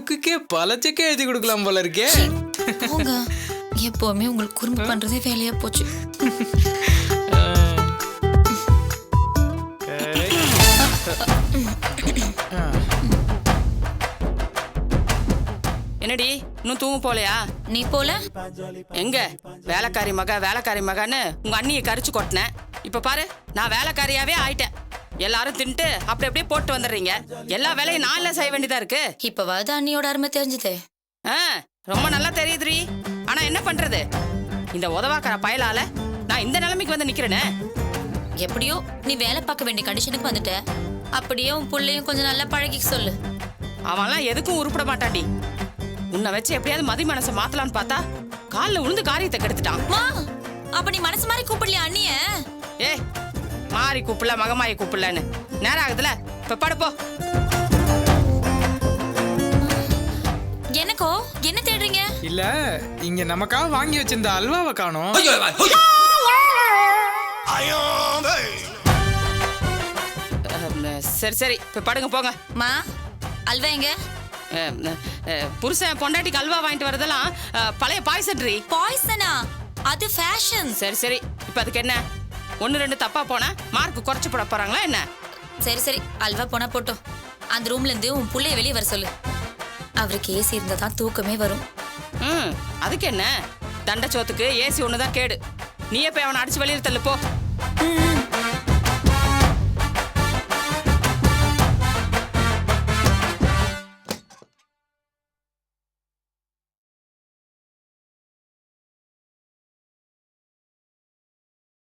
புக்குக்கே பல செக்க எழுதி கொடுக்கலாம் போல இருக்கே. போங்க, எப்பவுமே உங்களுக்கு குறும்பு பண்றதே வேலையா போச்சு. என்னடி இன்னும் தூங்க போலையா? நீ போல எங்க வேலைக்காரி மகன்னு உங்க அண்ணியை கரிச்சு கொட்டினேன். இப்ப பாரு, நான் வேலைக்காரியாவே ஆயிட்டேன். எல்லாரும் தின்ட்டு அப்படி அப்படியே போட்டு வந்துடுறீங்க. எல்லா வேலையும் நான் எல்லாம் செய்ய வேண்டியதா இருக்கு. இப்பவாவது அண்ணியோட அருமை தெரிஞ்சுதே. ரொம்ப நல்லா தெரியுதுரி. ஆனா என்ன பண்றது, இந்த உதவாக்கார பயலால நான் இந்த நிலைமைக்கு வந்து நிக்கிறேனே. எப்படியோ நீ வேலை பார்க்க வேண்டிய கண்டிஷனுக்கு வந்துட்ட. அப்படியே உன் புள்ளையும் கொஞ்சம் நல்லா பழகி சொல்லு. அவன்லாம் எதுக்கும் உருப்பட மாட்டான்டி. உன்னை வச்சு எப்படியாவது மதி மனசை மாத்தலான்னு பார்த்தா காலில் உளுந்து காரியத்தை கெடுத்துட்டான். அப்ப நீ மனசு மாதிரி கூப்பிடலையா அண்ணிய? ஏ, மாறி கூப்பிடல மகமாயி கூப்பிடலன்னு நேரம் ஆகுதுல, இப்ப படுப்போ. எனக்கோ என்ன தேடுறீங்க? இல்ல, இங்க நமக்காக வாங்கி வச்சிருந்த அல்வாவை காணோம். சரி சரி, இப்ப படுங்க போங்க. மா, அல்வா எங்க? புருஷன் பொண்டாட்டிக்கு அல்வா வாங்கிட்டு வரதெல்லாம் பழைய பாய்சன்ட்ரி. பாய்சனா? அது ஃபேஷன். சரி சரி, இப்ப அதுக்கு என்ன? 1-2 தப்பா போனா மார்க் குறைச்சு போட போறாங்களா என்ன? சரி சரி, அல்வா போனா போட்டோம். அந்த ரூம்ல இருந்து உன் புள்ளைய வெளியே வர சொல்லு. அவருக்கு ஏசி இருந்தா தான் தூக்கமே வரும். அதுக்கு என்ன? தண்டச்சோத்துக்கு ஏசி ஒண்ணுதான் கேடு. நீயே போய் அவனை அடிச்சு வெளியில் தள்ளு போ.